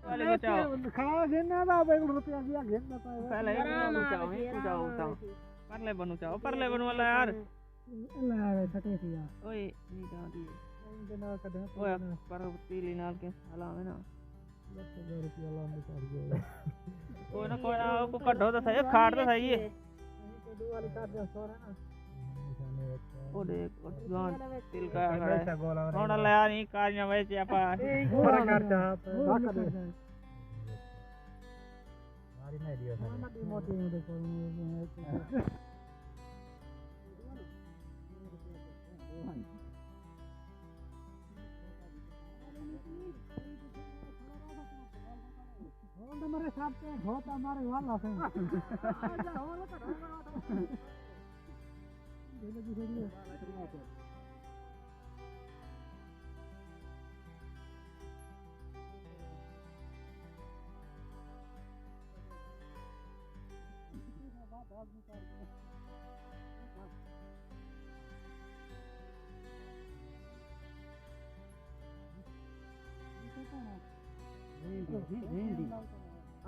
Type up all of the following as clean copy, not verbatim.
वाले बचाओ खा घेना बा 1 रुपया दिया घेना पाए पहले बचाओ परले बनू वाला यार ला सके दिया ओए नहीं कहां दी देना कदे ओए पर तीली नाल के हलावे ना 10 रुपया लाने कर गया कोई ना को कढो तो सही खाड़ तो सही है दो वाली काट दे सोरा ना ओ देख जवान तिल का होना ले आ नहीं कारियां वेच आपा पूरा खर्चा बाका दे मारी नहीं दियो सारी मोटी देखो हमारे साथ पे बहुत हमारे वाला है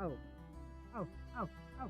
आओ आओ आओ आओ